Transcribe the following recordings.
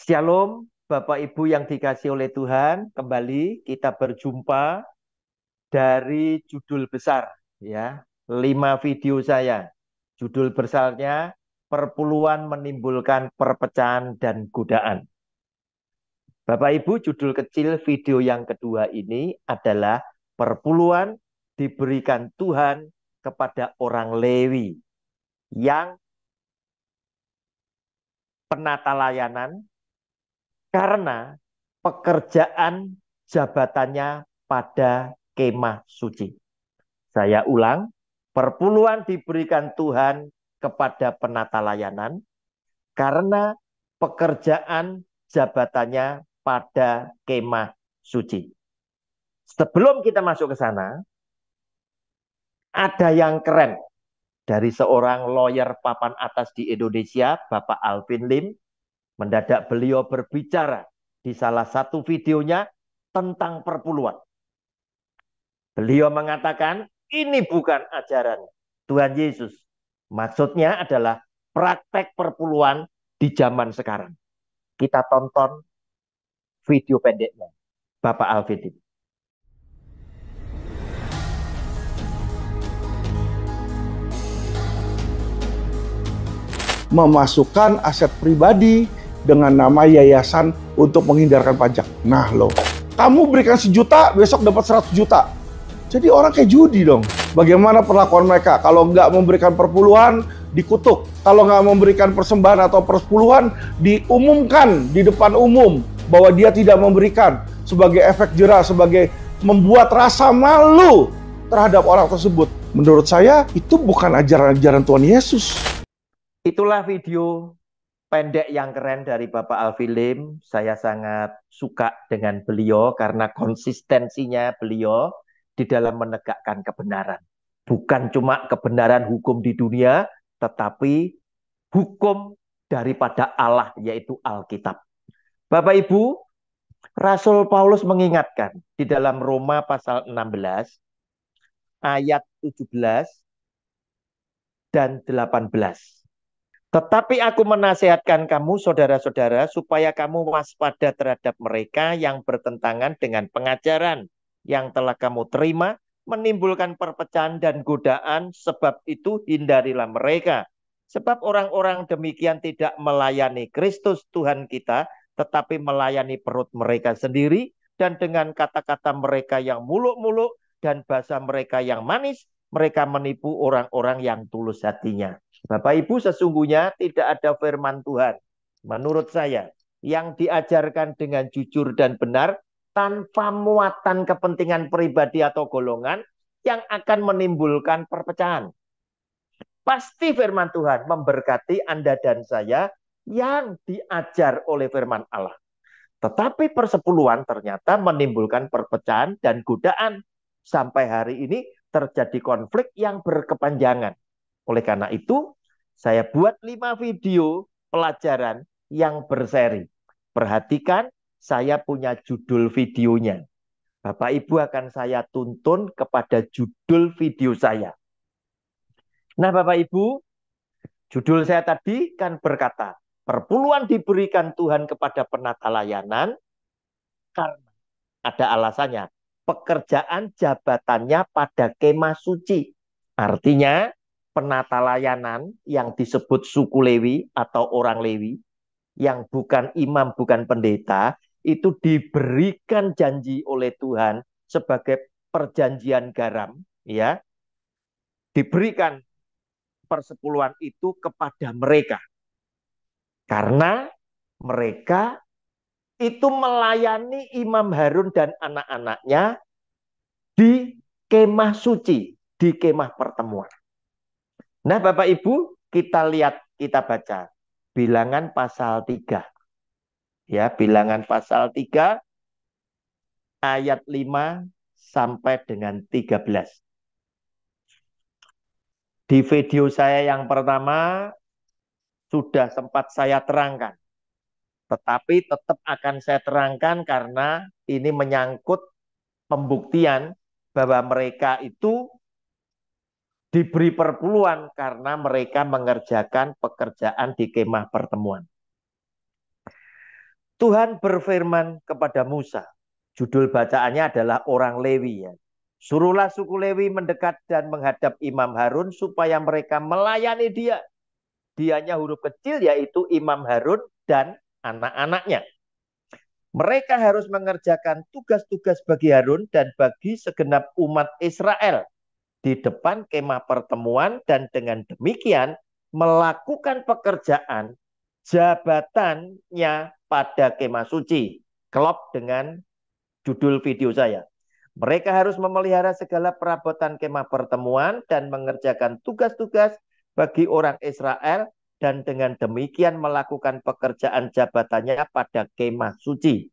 Shalom, Bapak Ibu yang dikasih oleh Tuhan. Kembali kita berjumpa dari judul besar, ya, 5 video saya. Judul besarnya Perpuluhan Menimbulkan Perpecahan dan Godaan. Bapak Ibu, judul kecil video yang kedua ini adalah Perpuluhan diberikan Tuhan kepada orang Lewi yang penata layanan karena pekerjaan jabatannya pada kemah suci. Saya ulang, perpuluhan diberikan Tuhan kepada penata layanan karena pekerjaan jabatannya pada kemah suci. Sebelum kita masuk ke sana, ada yang keren dari seorang lawyer papan atas di Indonesia, Bapak Alvin Lim. Mendadak beliau berbicara di salah satu videonya tentang perpuluhan. Beliau mengatakan, ini bukan ajaran Tuhan Yesus. Maksudnya adalah praktek perpuluhan di zaman sekarang. Kita tonton video pendeknya, Bapak Alvin. Memasukkan aset pribadi dengan nama yayasan untuk menghindarkan pajak. Nah loh, kamu berikan 1 juta, besok dapat 100 juta. Jadi orang kayak judi dong. Bagaimana perlakuan mereka? Kalau nggak memberikan perpuluhan, dikutuk. Kalau nggak memberikan persembahan atau persepuluhan, diumumkan di depan umum bahwa dia tidak memberikan, sebagai efek jerah, sebagai membuat rasa malu terhadap orang tersebut. Menurut saya, itu bukan ajaran-ajaran Tuhan Yesus. Itulah video pendek yang keren dari Bapak Alvin Lim. Saya sangat suka dengan beliau karena konsistensinya beliau di dalam menegakkan kebenaran. Bukan cuma kebenaran hukum di dunia, tetapi hukum daripada Allah, yaitu Alkitab. Bapak Ibu, Rasul Paulus mengingatkan di dalam Roma pasal 16, ayat 17 dan 18. Tetapi aku menasihatkan kamu, saudara-saudara, supaya kamu waspada terhadap mereka yang bertentangan dengan pengajaran yang telah kamu terima, menimbulkan perpecahan dan godaan, sebab itu hindarilah mereka. Sebab orang-orang demikian tidak melayani Kristus Tuhan kita, tetapi melayani perut mereka sendiri, dan dengan kata-kata mereka yang muluk-muluk dan bahasa mereka yang manis, mereka menipu orang-orang yang tulus hatinya. Bapak Ibu, sesungguhnya tidak ada firman Tuhan, menurut saya, yang diajarkan dengan jujur dan benar tanpa muatan kepentingan pribadi atau golongan yang akan menimbulkan perpecahan. Pasti firman Tuhan memberkati Anda dan saya yang diajar oleh firman Allah. Tetapi persepuluhan ternyata menimbulkan perpecahan dan godaan. Sampai hari ini terjadi konflik yang berkepanjangan. Oleh karena itu, saya buat 5 video pelajaran yang berseri. Perhatikan, saya punya judul videonya. Bapak Ibu akan saya tuntun kepada judul video saya. Nah, Bapak Ibu, judul saya tadi kan berkata, perpuluhan diberikan Tuhan kepada penata layanan karena ada alasannya. Pekerjaan jabatannya pada kemah suci. Artinya, penata layanan yang disebut suku Lewi atau orang Lewi, yang bukan imam, bukan pendeta, itu diberikan janji oleh Tuhan sebagai perjanjian garam, ya, diberikan persepuluhan itu kepada mereka. Karena mereka itu melayani Imam Harun dan anak-anaknya di kemah suci, di kemah pertemuan. Nah, Bapak Ibu, kita lihat, kita baca Bilangan pasal 3. Ya, Bilangan pasal 3 ayat 5 sampai dengan 13. Di video saya yang pertama sudah sempat saya terangkan, tetapi tetap akan saya terangkan karena ini menyangkut pembuktian bahwa mereka itu diberi perpuluhan karena mereka mengerjakan pekerjaan di kemah pertemuan. Tuhan berfirman kepada Musa. Judul bacaannya adalah orang Lewi ya. Suruhlah suku Lewi mendekat dan menghadap Imam Harun supaya mereka melayani dia. Dianya huruf kecil yaitu Imam Harun dan anak-anaknya. Mereka harus mengerjakan tugas-tugas bagi Harun dan bagi segenap umat Israel di depan kemah pertemuan dan dengan demikian melakukan pekerjaan jabatannya pada kemah suci. Klop dengan judul video saya. Mereka harus memelihara segala perabotan kemah pertemuan dan mengerjakan tugas-tugas bagi orang Israel dan dengan demikian melakukan pekerjaan jabatannya pada kemah suci.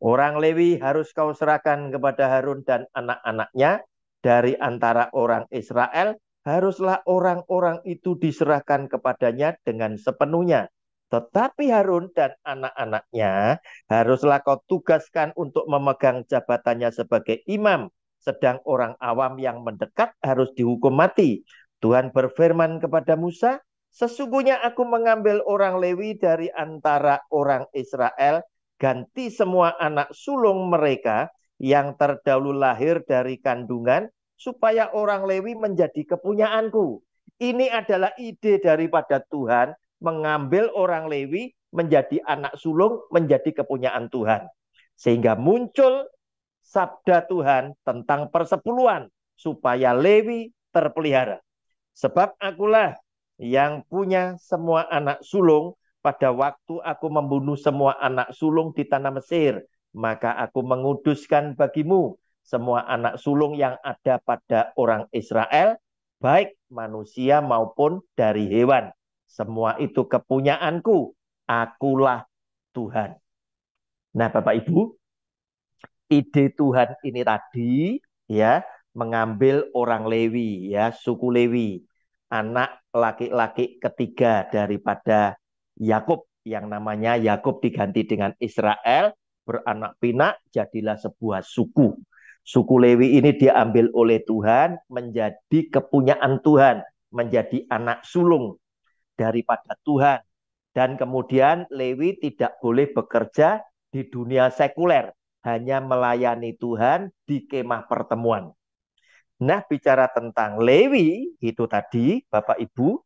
Orang Lewi harus kau serahkan kepada Harun dan anak-anaknya dari antara orang Israel. Haruslah orang-orang itu diserahkan kepadanya dengan sepenuhnya. Tetapi Harun dan anak-anaknya haruslah kau tugaskan untuk memegang jabatannya sebagai imam. Sedang orang awam yang mendekat harus dihukum mati. Tuhan berfirman kepada Musa, sesungguhnya aku mengambil orang Lewi dari antara orang Israel, ganti semua anak sulung mereka yang terdahulu lahir dari kandungan, supaya orang Lewi menjadi kepunyaanku. Ini adalah ide daripada Tuhan, mengambil orang Lewi menjadi anak sulung, menjadi kepunyaan Tuhan. Sehingga muncul sabda Tuhan tentang persepuluhan, supaya Lewi terpelihara. Sebab akulah yang punya semua anak sulung pada waktu aku membunuh semua anak sulung di tanah Mesir. Maka aku menguduskan bagimu semua anak sulung yang ada pada orang Israel, baik manusia maupun dari hewan. Semua itu kepunyaanku, akulah Tuhan. Nah Bapak Ibu, ide Tuhan ini tadi ya mengambil orang Lewi ya, suku Lewi, anak laki-laki ketiga daripada Yakub yang namanya Yakub diganti dengan Israel, beranak pinak jadilah sebuah suku. Suku Lewi ini diambil oleh Tuhan menjadi kepunyaan Tuhan, menjadi anak sulung daripada Tuhan. Dan kemudian Lewi tidak boleh bekerja di dunia sekuler, hanya melayani Tuhan di kemah pertemuan. Nah, bicara tentang Lewi itu tadi, Bapak Ibu,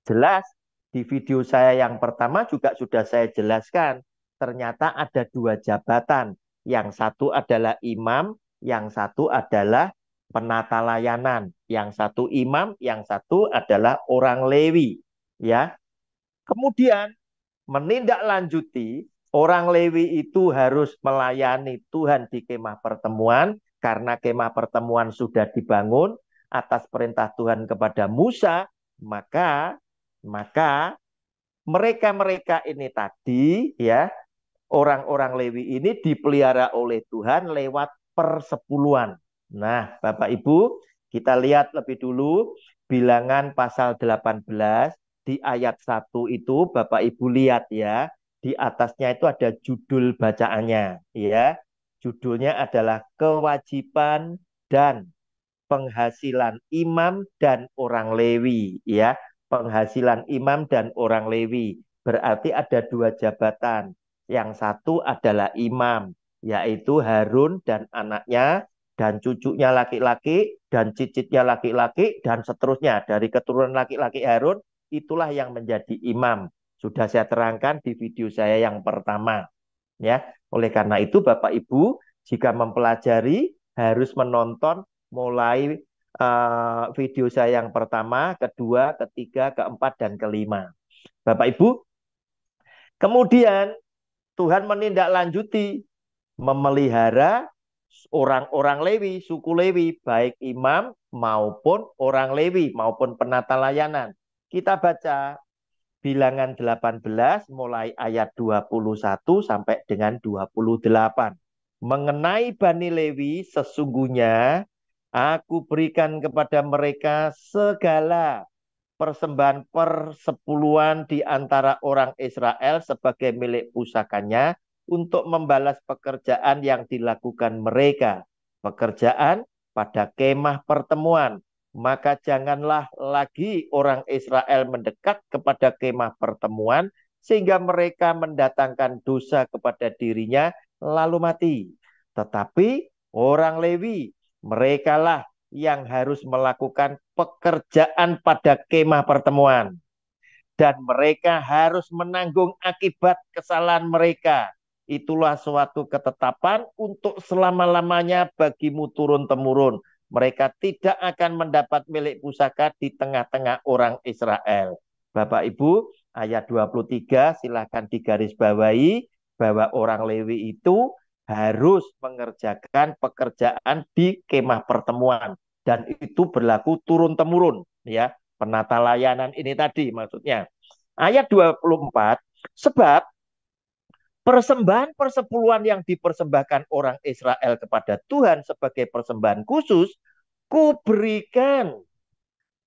jelas di video saya yang pertama juga sudah saya jelaskan. Ternyata ada dua jabatan. Yang satu adalah imam, yang satu adalah penata layanan. Yang satu imam, yang satu adalah orang Lewi. Ya, kemudian menindaklanjuti orang Lewi itu harus melayani Tuhan di kemah pertemuan karena kemah pertemuan sudah dibangun atas perintah Tuhan kepada Musa, maka mereka-mereka ini tadi ya, orang-orang Lewi ini dipelihara oleh Tuhan lewat persepuluhan. Nah, Bapak Ibu, kita lihat lebih dulu Bilangan pasal 18 di ayat 1 itu Bapak Ibu lihat ya, di atasnya itu ada judul bacaannya ya. Judulnya adalah kewajiban dan penghasilan imam dan orang Lewi ya. Penghasilan imam dan orang Lewi. Berarti ada dua jabatan. Yang satu adalah imam, yaitu Harun dan anaknya, dan cucunya laki-laki, dan cicitnya laki-laki, dan seterusnya. Dari keturunan laki-laki Harun, itulah yang menjadi imam. Sudah saya terangkan di video saya yang pertama. Ya, oleh karena itu Bapak Ibu, jika mempelajari harus menonton mulai video saya yang pertama, kedua, ketiga, keempat, dan kelima. Bapak Ibu, kemudian Tuhan menindaklanjuti memelihara orang-orang Lewi, suku Lewi, baik imam maupun orang Lewi, maupun penata layanan. Kita baca Bilangan 18 mulai ayat 21 sampai dengan 28. Mengenai Bani Lewi, sesungguhnya aku berikan kepada mereka segala persembahan persepuluhan di antara orang Israel sebagai milik pusakanya untuk membalas pekerjaan yang dilakukan mereka. Pekerjaan pada kemah pertemuan. Maka janganlah lagi orang Israel mendekat kepada kemah pertemuan sehingga mereka mendatangkan dosa kepada dirinya lalu mati. Tetapi orang Lewi, merekalah yang harus melakukan pekerjaan pada kemah pertemuan. Dan mereka harus menanggung akibat kesalahan mereka. Itulah suatu ketetapan untuk selama-lamanya bagimu turun-temurun. Mereka tidak akan mendapat milik pusaka di tengah-tengah orang Israel. Bapak Ibu, ayat 23 silahkan digarisbawahi bahwa orang Lewi itu harus mengerjakan pekerjaan di kemah pertemuan. Dan itu berlaku turun-temurun. Ya, penata layanan ini tadi maksudnya. Ayat 24, sebab persembahan persepuluhan yang dipersembahkan orang Israel kepada Tuhan sebagai persembahan khusus, kuberikan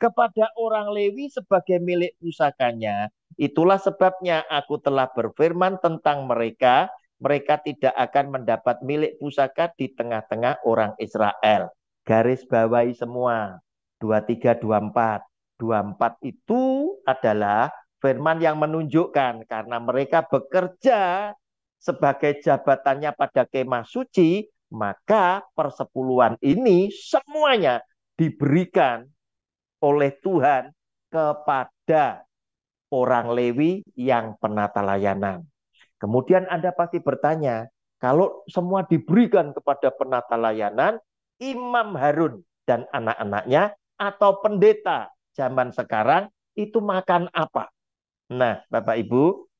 kepada orang Lewi sebagai milik pusakanya. Itulah sebabnya aku telah berfirman tentang mereka, mereka tidak akan mendapat milik pusaka di tengah-tengah orang Israel. Garis bawahi semua, 23, 24. 24 itu adalah firman yang menunjukkan karena mereka bekerja sebagai jabatannya pada kemah suci, maka persepuluhan ini semuanya diberikan oleh Tuhan kepada orang Lewi yang penata layanan. Kemudian Anda pasti bertanya, kalau semua diberikan kepada penata layanan, Imam Harun dan anak-anaknya atau pendeta zaman sekarang itu makan apa? Nah, Bapak Ibu,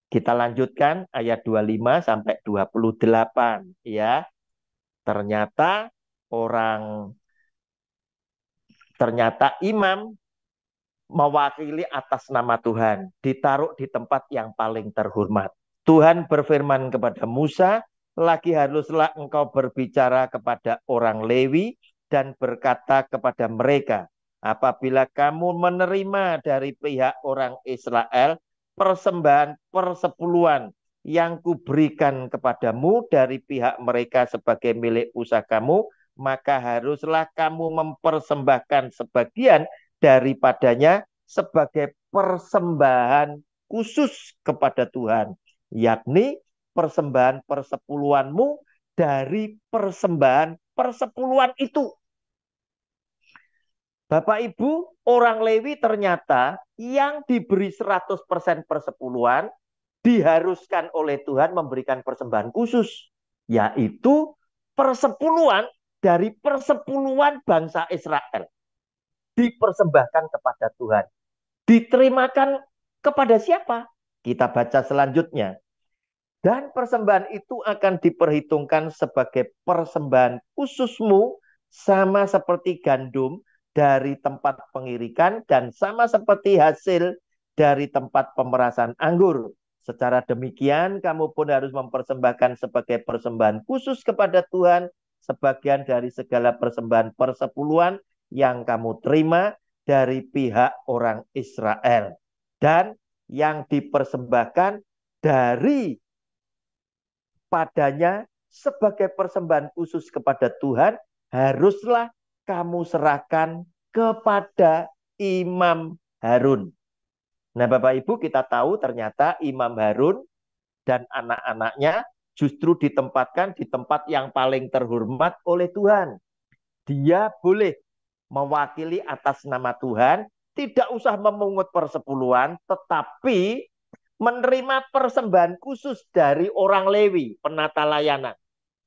kita lanjutkan ayat 25 sampai 28 ya. Ternyata imam mewakili atas nama Tuhan, ditaruh di tempat yang paling terhormat. Tuhan berfirman kepada Musa, lagi haruslah engkau berbicara kepada orang Lewi dan berkata kepada mereka, apabila kamu menerima dari pihak orang Israel persembahan persepuluhan yang kuberikan kepadamu dari pihak mereka sebagai milik pusakamu, maka haruslah kamu mempersembahkan sebagian daripadanya sebagai persembahan khusus kepada Tuhan, yakni persembahan persepuluhanmu dari persembahan persepuluhan itu. Bapak Ibu, orang Lewi ternyata yang diberi 100% persepuluhan diharuskan oleh Tuhan memberikan persembahan khusus, yaitu persepuluhan dari persepuluhan bangsa Israel. Dipersembahkan kepada Tuhan. Diterimakan kepada siapa? Kita baca selanjutnya. Dan persembahan itu akan diperhitungkan sebagai persembahan khususmu sama seperti gandum dari tempat pengirikan dan sama seperti hasil dari tempat pemerasan anggur. Secara demikian kamu pun harus mempersembahkan sebagai persembahan khusus kepada Tuhan sebagian dari segala persembahan persepuluhan yang kamu terima dari pihak orang Israel. Dan yang dipersembahkan dari padanya sebagai persembahan khusus kepada Tuhan, haruslah kamu serahkan kepada Imam Harun. Nah, Bapak Ibu, kita tahu ternyata Imam Harun dan anak-anaknya justru ditempatkan di tempat yang paling terhormat oleh Tuhan. Dia boleh mewakili atas nama Tuhan, tidak usah memungut persepuluhan, tetapi menerima persembahan khusus dari orang Lewi, penata layanan,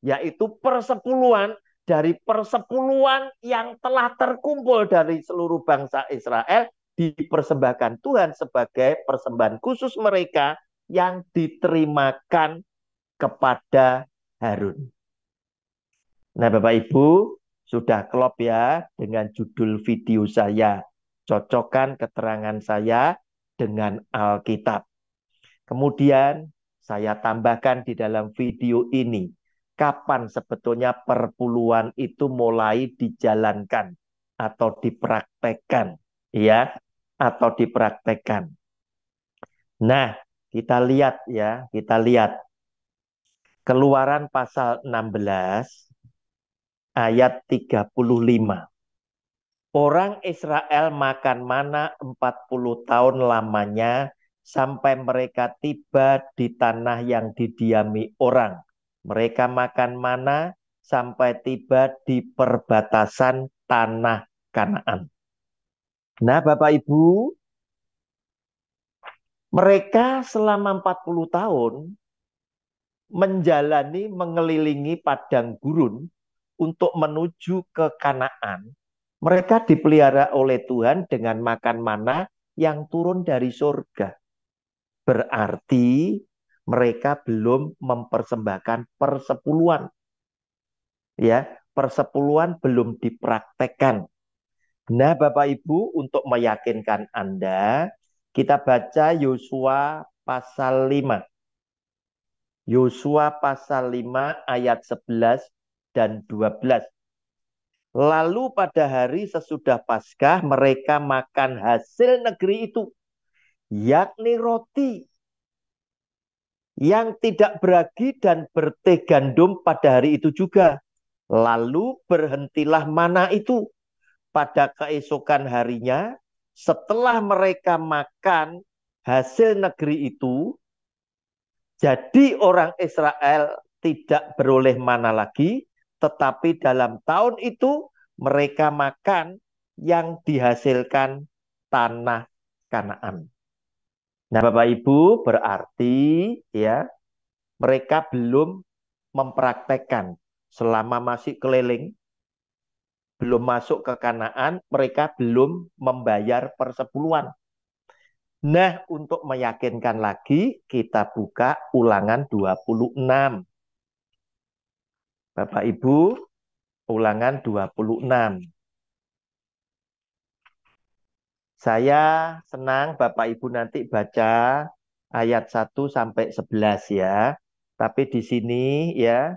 yaitu persepuluhan dari persepuluhan yang telah terkumpul dari seluruh bangsa Israel, dipersembahkan Tuhan sebagai persembahan khusus mereka yang diterimakan kepada Harun. Nah, Bapak Ibu, sudah klop ya dengan judul video saya. Cocokkan keterangan saya dengan Alkitab. Kemudian saya tambahkan di dalam video ini, kapan sebetulnya perpuluhan itu mulai dijalankan atau dipraktekkan, ya, atau dipraktekkan. Nah, kita lihat ya, kita lihat Keluaran pasal 16 ayat 35. Orang Israel makan mana 40 tahun lamanya sampai mereka tiba di tanah yang didiami orang. Mereka makan mana sampai tiba di perbatasan tanah Kanaan. Nah, Bapak Ibu, mereka selama 40 tahun menjalani mengelilingi padang gurun untuk menuju ke Kanaan. Mereka dipelihara oleh Tuhan dengan makan mana yang turun dari surga. Berarti mereka belum mempersembahkan persepuluhan. Ya, persepuluhan belum dipraktekkan. Nah, Bapak Ibu, untuk meyakinkan Anda, kita baca Yosua pasal 5. Yosua pasal 5 ayat 11 dan 12. Lalu pada hari sesudah Paskah mereka makan hasil negeri itu, yakni roti yang tidak beragi dan berteh gandum pada hari itu juga. Lalu berhentilah mana itu pada keesokan harinya setelah mereka makan hasil negeri itu. Jadi orang Israel tidak beroleh mana lagi, tetapi dalam tahun itu mereka makan yang dihasilkan tanah Kanaan. Nah, Bapak Ibu, berarti ya mereka belum mempraktekkan selama masih keliling, belum masuk ke Kanaan, mereka belum membayar persepuluhan. Nah, untuk meyakinkan lagi, kita buka Ulangan 26. Bapak Ibu, Ulangan 26. Saya senang Bapak Ibu nanti baca ayat 1 sampai 11 ya. Tapi di sini ya,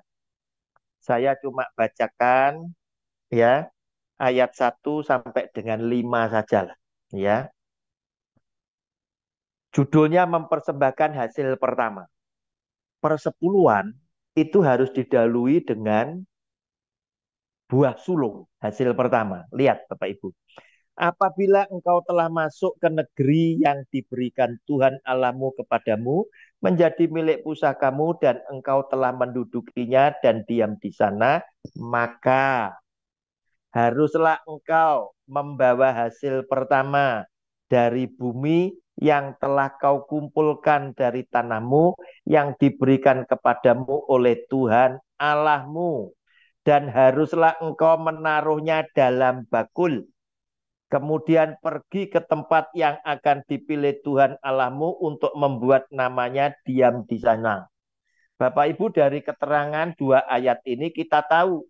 saya cuma bacakan ya ayat 1 sampai dengan 5 saja lah ya. Judulnya mempersembahkan hasil pertama. Persepuluhan itu harus didahului dengan buah sulung hasil pertama. Lihat Bapak Ibu. Apabila engkau telah masuk ke negeri yang diberikan Tuhan Allahmu kepadamu, menjadi milik pusakamu dan engkau telah mendudukinya dan diam di sana, maka haruslah engkau membawa hasil pertama dari bumi yang telah kau kumpulkan dari tanahmu yang diberikan kepadamu oleh Tuhan Allahmu. Dan haruslah engkau menaruhnya dalam bakul. Kemudian pergi ke tempat yang akan dipilih Tuhan Allahmu untuk membuat namanya diam di sana. Bapak Ibu, dari keterangan dua ayat ini kita tahu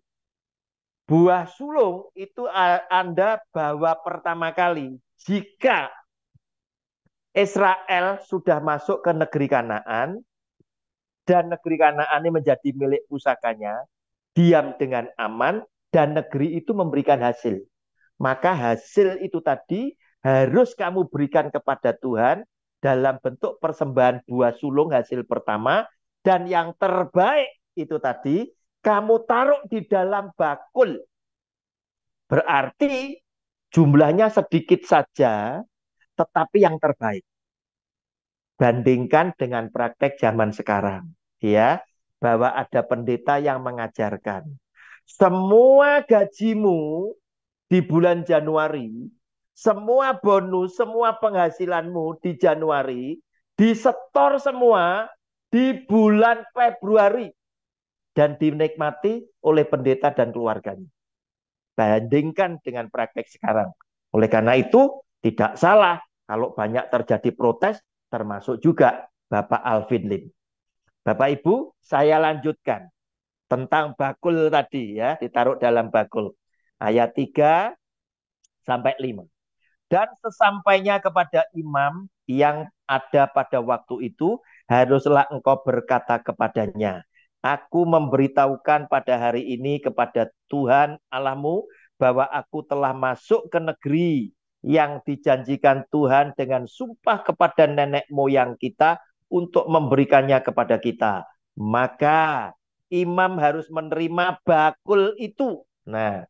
buah sulung itu Anda bawa pertama kali jika Israel sudah masuk ke negeri Kanaan dan negeri Kanaan ini menjadi milik pusakanya, diam dengan aman dan negeri itu memberikan hasil. Maka hasil itu tadi harus kamu berikan kepada Tuhan dalam bentuk persembahan buah sulung hasil pertama, dan yang terbaik itu tadi kamu taruh di dalam bakul. Berarti jumlahnya sedikit saja, tetapi yang terbaik. Bandingkan dengan praktek zaman sekarang, ya, bahwa ada pendeta yang mengajarkan semua gajimu di bulan Januari, semua bonus, semua penghasilanmu di Januari, disetor semua di bulan Februari dan dinikmati oleh pendeta dan keluarganya. Bandingkan dengan praktek sekarang. Oleh karena itu, tidak salah kalau banyak terjadi protes, termasuk juga Bapak Alvin Lim. Bapak Ibu, saya lanjutkan tentang bakul tadi ya, ditaruh dalam bakul. Ayat 3 sampai 5. Dan sesampainya kepada imam yang ada pada waktu itu, haruslah engkau berkata kepadanya, aku memberitahukan pada hari ini kepada Tuhan Allahmu bahwa aku telah masuk ke negeri yang dijanjikan Tuhan dengan sumpah kepada nenek moyang kita untuk memberikannya kepada kita. Maka imam harus menerima bakul itu. Nah,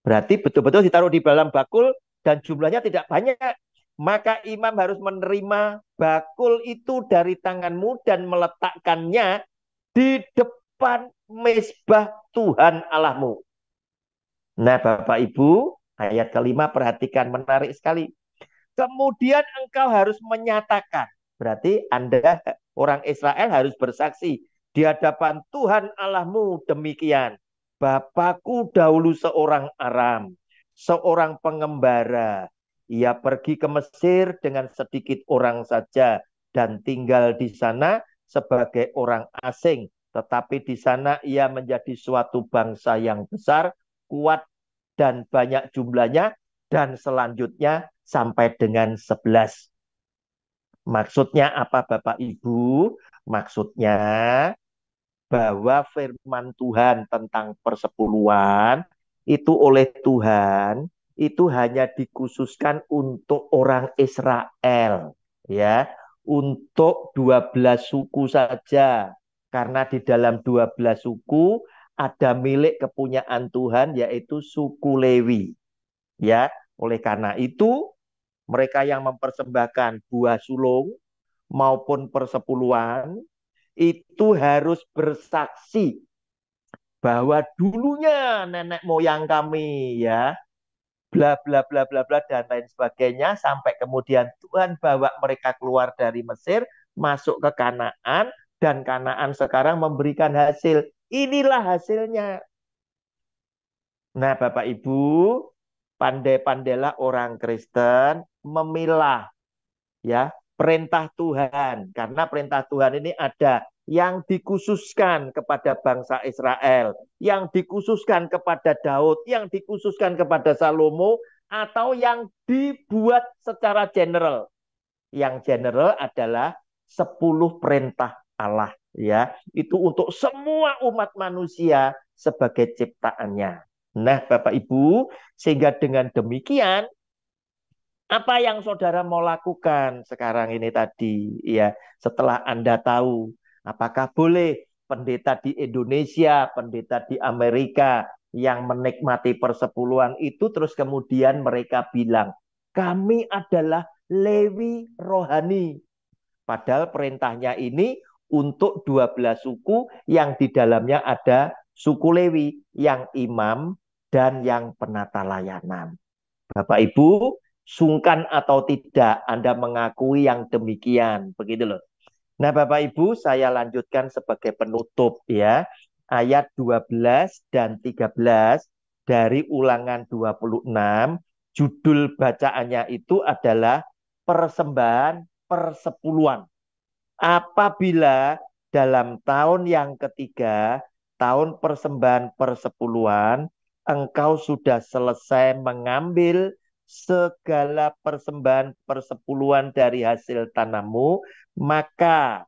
berarti betul-betul ditaruh di dalam bakul dan jumlahnya tidak banyak. maka imam harus menerima bakul itu dari tanganmu dan meletakkannya di depan mezbah Tuhan Allahmu. Nah, Bapak Ibu, ayat kelima perhatikan, menarik sekali. Kemudian engkau harus menyatakan, berarti Anda orang Israel harus bersaksi di hadapan Tuhan Allahmu demikian. Bapakku dahulu seorang Aram, seorang pengembara. Ia pergi ke Mesir dengan sedikit orang saja dan tinggal di sana sebagai orang asing. Tetapi di sana ia menjadi suatu bangsa yang besar, kuat dan banyak jumlahnya, dan selanjutnya sampai dengan 11. Maksudnya apa Bapak Ibu? Maksudnya bahwa firman Tuhan tentang persepuluhan itu oleh Tuhan itu hanya dikhususkan untuk orang Israel, ya, untuk 12 suku saja. Karena di dalam 12 suku ada milik kepunyaan Tuhan yaitu suku Lewi, ya. Oleh karena itu mereka yang mempersembahkan buah sulung maupun persepuluhan itu harus bersaksi bahwa dulunya nenek moyang kami, ya, bla bla bla bla bla dan lain sebagainya, sampai kemudian Tuhan bawa mereka keluar dari Mesir masuk ke Kanaan, dan Kanaan sekarang memberikan hasil. Inilah hasilnya. Nah, Bapak Ibu, pandai-pandailah orang Kristen memilah, ya, perintah Tuhan, karena perintah Tuhan ini ada yang dikhususkan kepada bangsa Israel, yang dikhususkan kepada Daud, yang dikhususkan kepada Salomo, atau yang dibuat secara general. Yang general adalah 10 perintah Allah, ya, itu untuk semua umat manusia sebagai ciptaannya. Nah, Bapak Ibu, sehingga dengan demikian apa yang saudara mau lakukan sekarang ini tadi, ya, setelah Anda tahu, apakah boleh pendeta di Indonesia, pendeta di Amerika yang menikmati persepuluhan itu terus kemudian mereka bilang, kami adalah Lewi rohani. Padahal perintahnya ini untuk 12 suku yang di dalamnya ada suku Lewi, yang imam dan yang penata layanan. Bapak Ibu, sungkan atau tidak Anda mengakui yang demikian, begitu loh. Nah, Bapak Ibu, saya lanjutkan sebagai penutup, ya. Ayat 12 dan 13 dari Ulangan 26, judul bacaannya itu adalah persembahan persepuluhan. Apabila dalam tahun yang ketiga, tahun persembahan persepuluhan, engkau sudah selesai mengambil segala persembahan persepuluhan dari hasil tanahmu, maka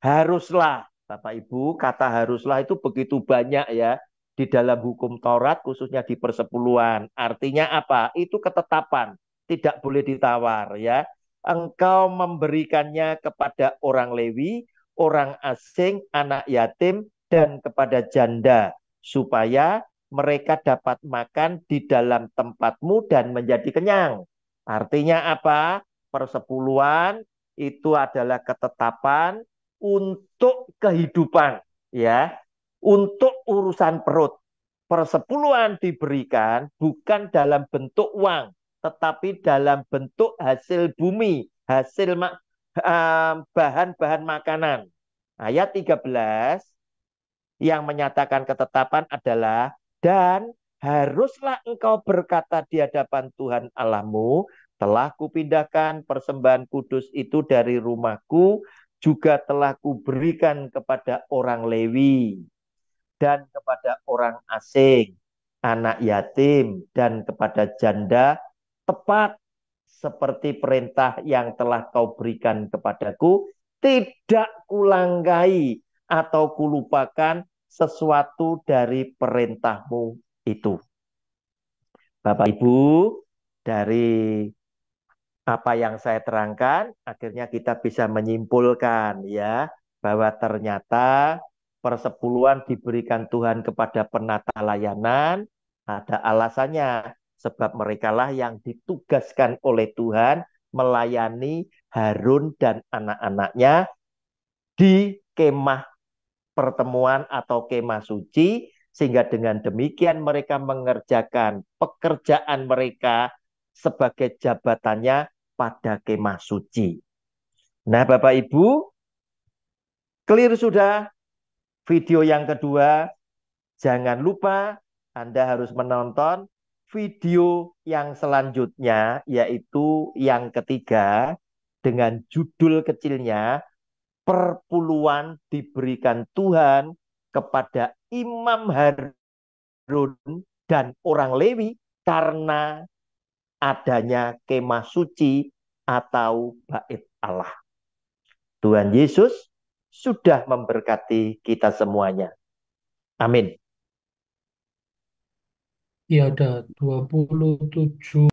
haruslah, Bapak Ibu, kata haruslah itu begitu banyak, ya, di dalam hukum Taurat, khususnya di persepuluhan. Artinya apa? Itu ketetapan, tidak boleh ditawar, ya. Engkau memberikannya kepada orang Lewi, orang asing, anak yatim, dan kepada janda, supaya mereka dapat makan di dalam tempatmu dan menjadi kenyang. Artinya apa? Persepuluhan itu adalah ketetapan untuk kehidupan, ya, untuk urusan perut. Persepuluhan diberikan bukan dalam bentuk uang, tetapi dalam bentuk hasil bumi, hasil bahan-bahan makanan. Ayat 13 yang menyatakan ketetapan adalah, dan haruslah engkau berkata di hadapan Tuhan Allahmu, telah kupindahkan persembahan kudus itu dari rumahku, juga telah kuberikan kepada orang Lewi dan kepada orang asing, anak yatim, dan kepada janda, tepat seperti perintah yang telah kau berikan kepadaku, tidak kulangkai atau kulupakan sesuatu dari perintahmu itu. Bapak Ibu, dari apa yang saya terangkan, akhirnya kita bisa menyimpulkan, ya, bahwa ternyata persepuluhan diberikan Tuhan kepada penata layanan, ada alasannya, sebab merekalah yang ditugaskan oleh Tuhan melayani Harun dan anak-anaknya di kemah pertemuan atau kemah suci, sehingga dengan demikian mereka mengerjakan pekerjaan mereka sebagai jabatannya pada kemah suci. Nah, Bapak Ibu, clear sudah video yang kedua. Jangan lupa Anda harus menonton video yang selanjutnya, yaitu yang ketiga, dengan judul kecilnya perpuluhan diberikan Tuhan kepada Imam Harun dan orang Lewi karena adanya kemah suci atau bait Allah. Tuhan Yesus sudah memberkati kita semuanya. Amin. Ya, ada 27